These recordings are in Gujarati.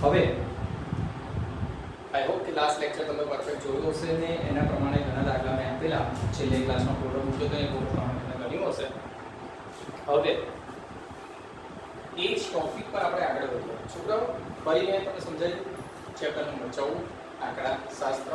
હવે આઈ હોપ કે લાસ્ટ લેક્ચર તમે પરફેક્ટ જોયું હશે ને એના પ્રમાણે ઘણા દાખલા મેં આપેલા છેલ્લે ક્લાસમાં ફોટો મૂક્યો તો એ ફોટો પ્રમાણે તમે ગણ્યું હશે. હવે એ જ ટોપિક પર આપણે આગળ વધીએ. છોકરાઓ ફરી મેં તમને સમજાવ્યું ચેપ્ટર નંબર 14 આંકડા શાસ્ત્ર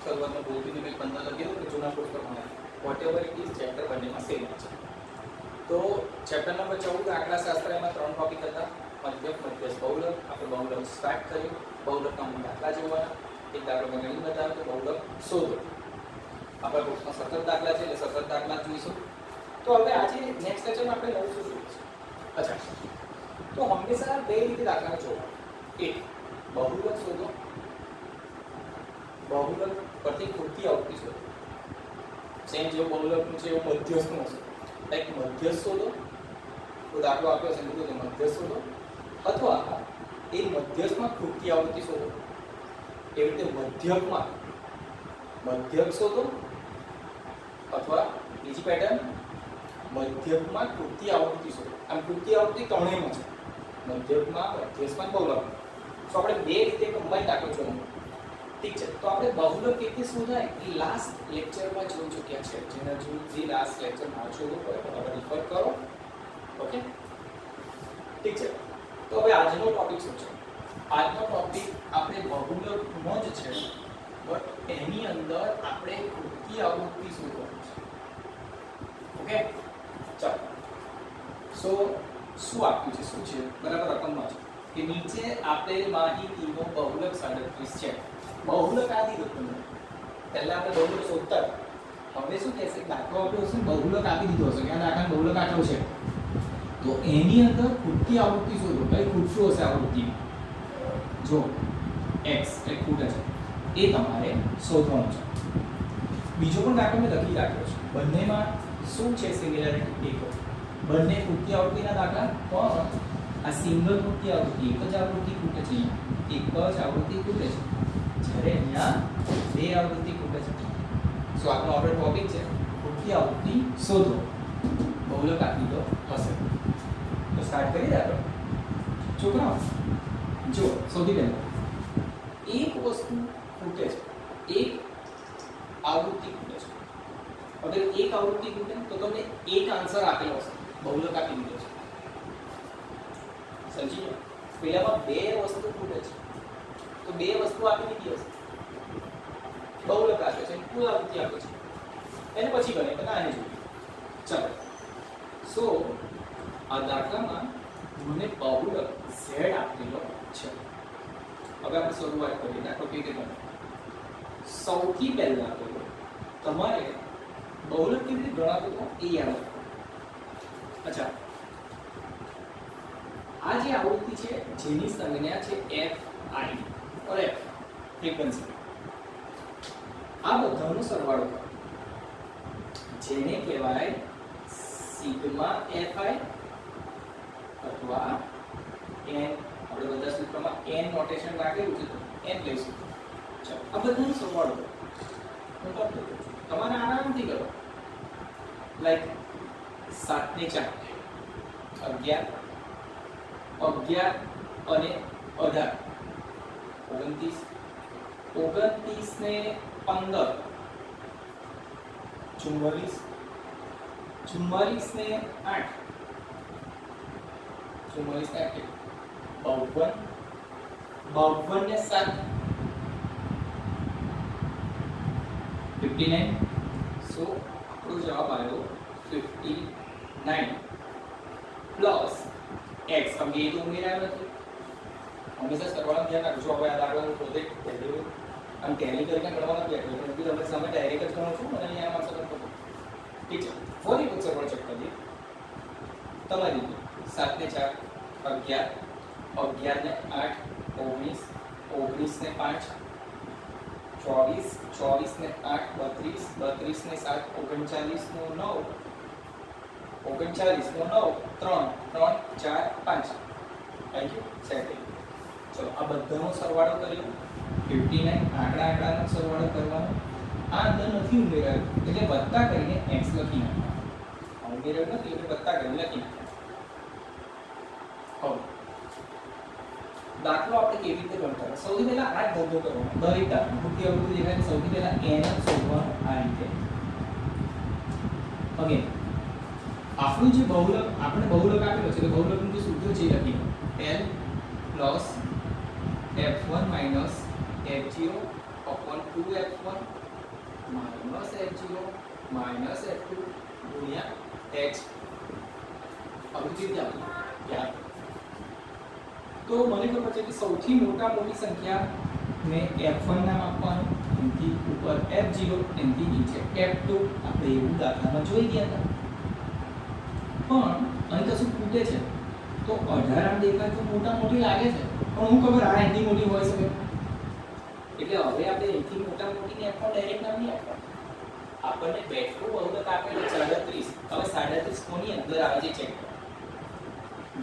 શરૂઆતમાં બોલતી મેં 15 લખ્યું કે જૂના કોર્સ પ્રમાણે whatever it is chapter બંનેમાં સેમ છે. તો ચેપ્ટર નંબર 14 આંકડા શાસ્ત્ર એમાં 3 ટોપિક હતા. મધ્યક મધ્યસ્થ બહુલક. આપણે બહુલક સ્ટાર્ટ કર્યું. બહુલકના મૂળ દાખલા જોવાના. એક દાખલો મેં ગણી બતાવ્યો કે બહુલક શોધો. આપણા કોર્સમાં 17 દાખલા છે એટલે 17 દાખલા જોઈશું. તો હવે આજે નેક્સ્ટ લેક્ચરમાં આપણે નવું શું જોઈશું. અચ્છા, તો હંમેશા બે રીતે દાખલા જોવા. એક બહુલક શોધો. બહુલક પરથી ખૂટતી આવૃત્તિ શોધો. સેમ જેવું બહુલકનું છે એવું મધ્યસ્થનું હશે. લાઈક મધ્યસ્થ શોધો. તો દાખલો આપ્યો છે કે મધ્યસ્થ શોધો અથવા એ મધ્યસ્થમાં ખૂટતી આવૃત્તિ શોધો. એવી રીતે મધ્યકમાં મધ્યક શોધો અથવા બીજી પેટર્ન મધ્યકમાં ખૂટતી આવૃત્તિ શોધો. આમ ખૂટતી આવૃત્તિ ત્રણેયમાં છે. મધ્યકમાં, મધ્યસ્થમાં, બહુલકમાં. તો આપણે બે રીતે કમ્બાઈન દાખલો જોવાનો. ઠીક છે, તો આપણે બહુલક કેવી શોધાય એ લાસ્ટ લેક્ચરમાં જોઈ ચૂક્યા છે. જેના જે લાસ્ટ લેક્ચર ના જોયું હોય તો તમે રિફર કરો. ઓકે, ઠીક છે. તો હવે આજનો ટોપિક શું છે? આજનો ટોપિક આપણે બહુલકનો જ છે, બટ એની અંદર આપણે ખૂટતી આવૃત્તિ શોધવાની છે. ઓકે, ચાલો. સો શું આપ્યું છે? શું છે? બરાબર રકમમાં છે કે નીચે આપેલ માહિતીનો બહુલક 37 છે. બહુલક આ દીધો તમને. પહેલા આપણે બહુલક શોધતા. હવે શું કહેશે? દાખલો આપ્યો હશે, બહુલક આપી દીધો હશે કે આ દાખલા બહુલક આટલો છે. તો એની અંદર ખૂટતી આવૃત્તિ શોધો. કઈ ખૂટતું હશે આવૃત્તિ? જો x એ ખૂટે છે એ તમારે શોધવાનું છે. બીજો પણ દાખલો મેં લખી રાખ્યો છે. બંનેમાં શું છે સિમિલરિટી? એક બંને ખૂટતી આવૃત્તિના દાખલા, પણ આ સિંગલ ખૂટતી આવૃત્તિ એક જ આવૃત્તિ ખૂટે છે. એક જ આવૃત્તિ ખૂટે છે, જ્યારે અહીંયા બે આવૃત્તિ ખૂટે છે. સો આપણો આપણો ટોપિક છે ખૂટતી આવૃત્તિ શોધો. બહુલક આપી દો હશે તો સ્ટાર્ટ કરી દે આપણે. છોકરાઓ જો સૌથી પહેલા એક વસ્તુ ખૂટે છે, એક આવૃત્તિ ખૂટે છે. અગર એક આવૃત્તિ ખૂટે તો તમને એક આન્સર આપેલો હશે. બહુલક આપી દીધો છે. સમજી લો, પેલામાં બે વસ્તુ ખૂટે છે તો બે વસ્તુ આપી દીધી હશે. બહુલક આપે છે, કુલ આવૃત્તિ આપે છે. એને પછી ગણે તો આને જોઈએ. ચાલો, સો આ દાખલામાં મને બહુલક z આપેલો છે. હવે આપણે શરૂઆત કરીએ. દાખલો કેવી રીતે ગણો? સૌથી પહેલા તો તમારે બહુલક કેવી રીતે ગણાતું હતું એ યાદ રાખો. અચ્છા, આ જે આવૃત્તિ છે જેની સંજ્ઞા છે f i or f frequency, આ બધાનો સરવાળો કરો જેને કહેવાય સિગ્મા fi અથવા n. આપણે બધા સૂત્રમાં n નોટેશન રાખેલું છે તો n લઈશું. ચાલો, આ બધાનો સરવાળો કરો. હું કરતો તમારે આરામથી કરો. લાઈક 7 ને 4 11 11 અને 18 29 29 ને 15 44 44 ને 8 44 ને 8 52 52 ને 7 59. સો આપણો જવાબ આવ્યો 59 પ્લસ x. હવે એ તો ઉમેરાયો નથી. હંમેશા સરવાળાનું ધ્યાન રાખજો. હવે આ દાખલો હું પોતે આમ ટેલી કરીને ગણવાનો પ્રયત્ન કરું. તમે સામે ડાયરેક્ટ જ ગણો છો અને અહીંયા આમાં સરળ કરો. ઠીક છે, ફરી એક સરળ ચેક કરીએ. તમારી 7 ને 4 11 11 ને 8 19 19 ને 5 24 24 ને 8 32 32 ને 7 39 નો 9 39 નો 9 3 3 4 5. Thank you. સેટ. ચલો, આ બધાનો સરવાળો કર્યો. 59 આંકડાનો સરવાળો કરવાનો. આ અંદર નથી ઉમેરાયું એટલે વત્તા કરીને x લખી નાખવાનો. ઉમેરાયું નથી એટલે વત્તા કરીને લખી નાખવાનો. હવે દાખલો આપણે કેવી રીતે ગણતા હતા? સૌથી પહેલા આ જ ધંધો કરવાનો. દરેક દાખલો પૂરતી અવગું દેખાય સૌથી પહેલા n શોધવાનો આ રીતે. ઓકે, આપણું જે બહુલક આપણે બહુલક આપેલો છે, તો બહુલકનું જે સૂત્ર છે લખીએ l plus f1 minus f0 upon 2f1 minus f0 minus f2 ગુણ્યા h. હવે કેવી આપી યાદ તો મને ખબર છે કે સૌથી મોટા મોટી સંખ્યા ને f1 નામ આપવાનું, એનાથી ઉપર f0, એનાથી નીચે f2. આપણે એવું દાખલામાં જોઈ ગયા હતા. પણ અહીં કશું ખૂટે છે તો 18 આમ દેખાય તો મોટા મોટી લાગે છે, પણ હું ખબર આ એની મોટી હોઈ શકે. એટલે હવે આપણે એથી મોટા મોટીને f1 ડાયરેક્ટ નામ નહીં આપવાનું. આપણને બેઠું બહુલક આપેલું 37. હવે 37 કોની અંદર આવે છે ચેક કરો.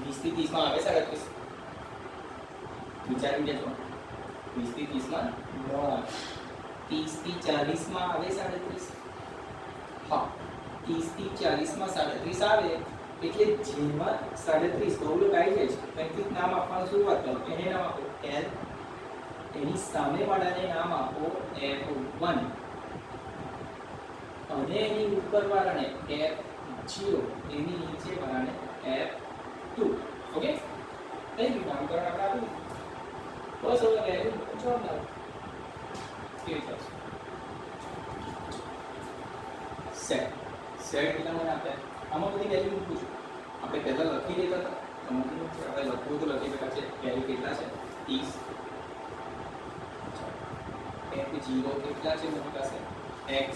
20 થી 30 માં આવે 37. વિચારી લેજો. 20 થી 30 માં ન આવે. 30 થી 40 માં આવે 37. હા, 30 થી 40 માં 37 આવે એટલે જેમાં 37 બહુલક આવી જાય છે કંઈક નામ આપવાનું શરૂઆત કરો. એને નામ આપો l, એની સામેવાળાને નામ આપો f1 અને એની ઉપરવાળાને f0, એની નીચેવાળાને f2. ઓકે, કઈ રીતે નામકરણ આપણે આપ્યું? બસ હવે વેલ્યુ જોડ નાખો. કેવી થશે? સેટ કેટલા મને આપે? આમાં બધી વેલ્યુ મૂકું છું. આપણે પહેલા લખી દેતા હતા, સમજવું છે. આપણે લખવું તો લખી દેતા છે. વેલ્યુ કેટલા છે? 30. f0 કેટલા છે મારી પાસે? x.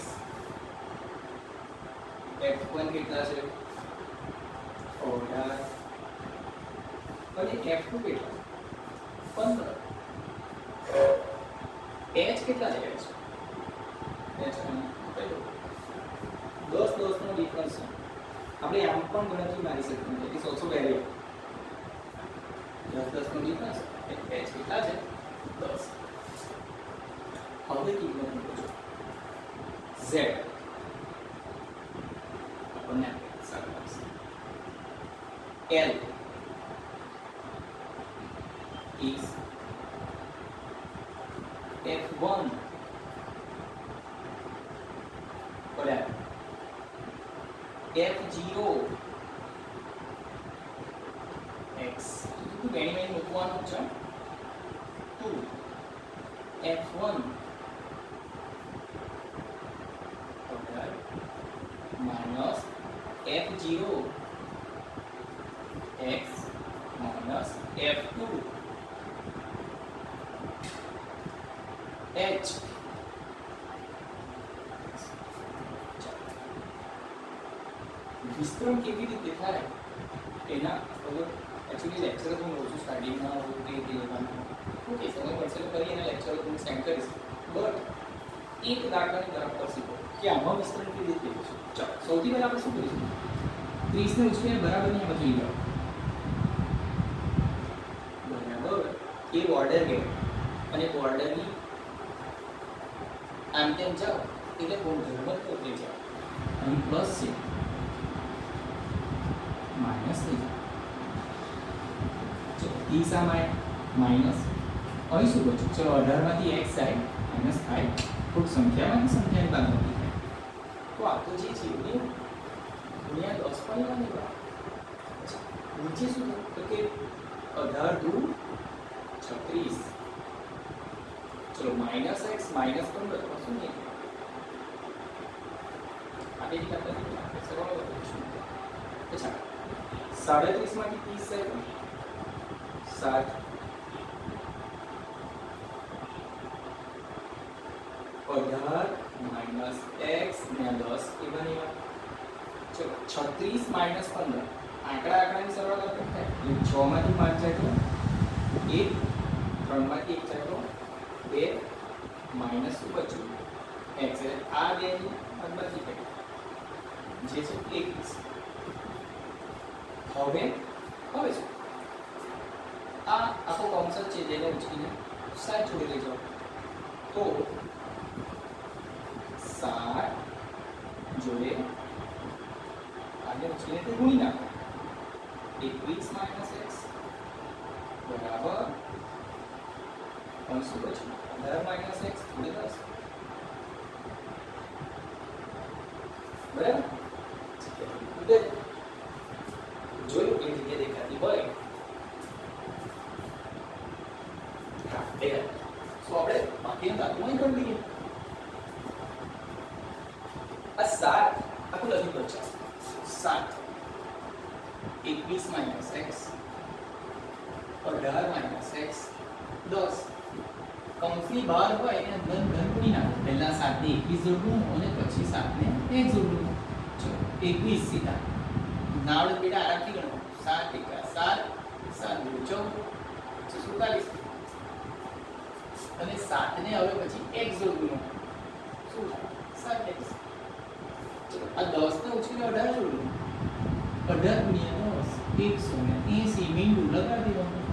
f1 કેટલા છે? 18. અને f2 કેટલા છે? 15. h કેટલા છે? h 10 નો ડિફરન્સ છે. આપણે આમ પણ ગણતરી મારી શકીએ. ઇટ ઇઝ ઓલસો વેરી 10 નો ડિફરન્સ. h કેટલા છે? 10. હવે કિંમત મૂકો છો z. આપણને સારું લાગશે. l is f1 બરાબર f0 x. તો ગણી મૂકવાનું છે. 2 f1 minus f0 x minus f2 h. વિસ્તરણ કેવી રીતે થાય એના એકચ્યુઅલી લેક્ચર હું લઉં છું સ્ટાર્ટિંગમાં તે લેવાનું. ઓકે, સમય મળશે તો ફરી એના લેક્ચર હું સેન્ડ કરીશ. બટ એક દાખલાની તરફ પર શીખો કે આમાં વિસ્તરણ કેવી રીતે થયું છે. ચાલો, સૌથી પહેલા આપણે શું કરીશું? 30 ને ઉચકીને બરાબરની આમાં જોઈ લો. બરાબર, એ બોર્ડર ગેટ અને બોર્ડરની આમ તેમ જાઓ એટલે ગુણધર્મ પોતે જાઓ. અહીં પ્લસ છે, માઇનસ થઈ જાય. ચલો 30 આ માઇનસ. અહીં શું બચ્યું? ચલો 18 માંથી x જાય માઇનસ થાય. થોડીક સંખ્યામાંથી સંખ્યાની બાદબાકી થાય. તો આ તો જે છે એ ગુણ્યા 10 પણ લેવાની બરાબર. નીચે શું તો કે 18 દૂ 36. ચલો માઇનસ x માઇનસ 15 શું નહીં. આ બેની આપણે સરળ કરીશું. અચ્છા, 37 માંથી 30 જાય 7. 18 માઇનસ x ને 10 એ બની વાત. ચલો 36 માઇનસ 15 આંકડાની સરળતા થાય. 6 માંથી 5 જાય તો 1, 3 માંથી 1 જાય તો 2 માઇનસ શું બચ્યું? x. આ બેની બાદબાકી કરી જે છે 21. હવે શું આ આખો કોન્સેપ્ટ છે જેને ઉચકીને સાઈડ છોડી લઈ જાઓ તો 7 જોડે આને ઉચકીને તે ગુણી નાખો. 21 માઇનસ x બરાબર અને શું બચ્યું 18 - x એટલે 10 બરાબર જોયું કે જગ્યા દેખાતી હોય હા દેખાય સો આપણે બાકીના દાખલામાં કરી દઈએ આ 7 આખું લખી દો 7 21 - x 18 - x 10 કંપની બહાર હોય એને ઘન ઘન ગુણી નાખો પહેલા 7 ને 21 જોડવું અને પછી 7 ને 1 જોડવું ચલો 21 સીધા નાવડ બેટા આરામથી ગણો 7 * 7 7 * 14 અને 7 ને હવે પછી x જોડવું શું થાય 7x ચલો આ 10 ને ઉછીને 18 જોડવું 18 * 10 180 મીંડું લગાડી દેવાનું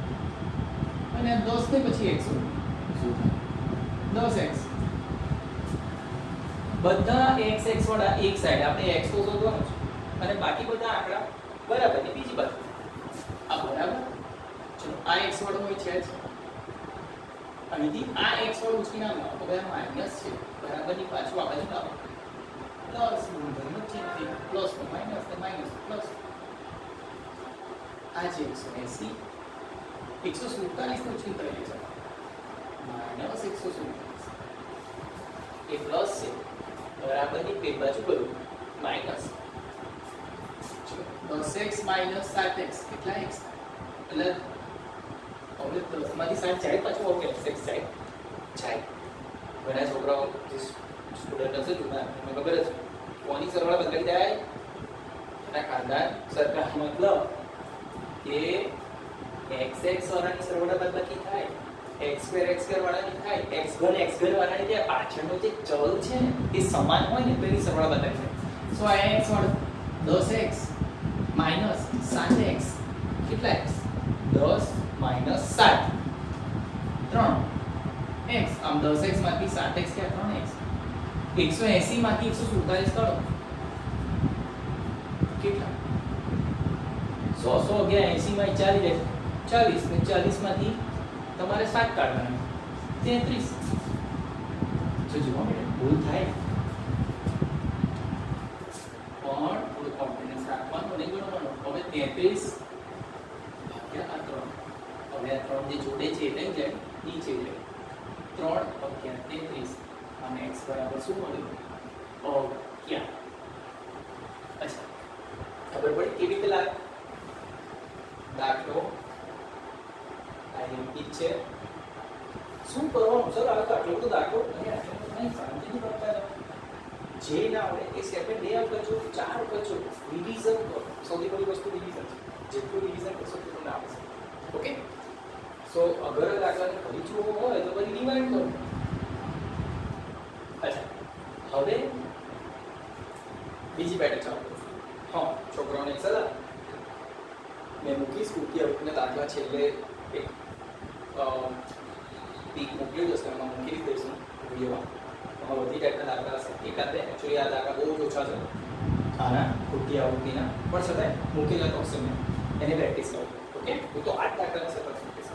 અને 10 ને પછી x જોડવું શું થાય 10x બધા x વાળા એક સાઈડ આપણે x તો શોધવાનું છે અને બાકી બધા આંકડા બરાબર ની બીજી બાજુ આ બરાબર ચલો આ x વાળો હોય છે અહીંથી આ x વાળો ઉછીને આમ તો બે માઈનસ છે બરાબર ની પાછું આ બાજુ લાવો પ્લસ ગુણધર્મ છે પ્લસ ને માઈનસ પ્લસ આ જે 180 147 નો ઉછીને કરી છે માઈનસ 147 એ પ્લસ છે બરાબર ની બે બાજુ કરું માઈનસ 10x - 7x કેટલા x એટલે હવે 10 માંથી 7 જાય પાછું ઓકે x જાય ઘણા છોકરાઓ જે સ્ટુડન્ટ હશે જૂના મને ખબર છે કોની સરવાળા બદલાઈ જાય એના ખાનદાન સરકાર મતલબ કે x વાળાની સરવાળા બદલાતી થાય x2 વાળાની થાય x ઘન વાળાની થાય પાછળનો જે ચલ છે ને એ સમાન હોય ને તો એની સરવાળા બદલાય છે સો આ x વાળો 10x - 7x કેટલા x 10 - 7 3x આમ 10x માંથી 7x કે 3x 180 માંથી 147 કાઢો કેટલા 100 ગયા 80 માં 40 40 ને 40 માંથી તમારે 7 કાઢવાના 33 જો જુઓ ભૂલ થાય પણ થોડું કોન્ફિડન્સ રાખવાનું નહીં ગણવાનું હવે 33 ભાગ્યા આ 3 હવે આ 3 જે જોડે છે એટલે જાય નીચે જાય 3 ભાગ્યા 33 અને x બરાબર શું મળ્યું ક્યાં અચ્છા ખબર પડી કેવી રીતે લાગે દાખલો આઈએમપી છે શું કરવાનું સર આ દાખલો તો દાખલો અને નહીં શાંતિથી કરતા જે ના આવડે એ સ્ટેપને 2 કરજો 4 કરજો રિવિઝન કરો સૌથી પહેલી વસ્તુ રિવિઝન છે જેટલું રિવિઝન કરશો તેટલું તમને આવશે ઓકે સો અગર દાખલાને ફરી જોવો હોય તો પછી રિવાઇન્ડ કરો અચ્છા હવે બીજી પેટર્ન ચાલુ કરશું હા છોકરાઓને એક સલાહ મેં મૂકીશ કુકી અવકના દાખલા છેલ્લે એક પીક મોકલી જશે એમાં મૂકી દઈશું વિડીયોમાં એમાં બધી ટાઈપના દાખલા હશે એકાદ બે એકચ્યુઅલી આ દાખલા બહુ ઓછા છે આના કુકી અવકીના પણ છતાંય મૂકેલા તો હશે મેં એને પ્રેક્ટિસ કરો ઓકે હું તો 8 દાખલાને સતત મૂકીશ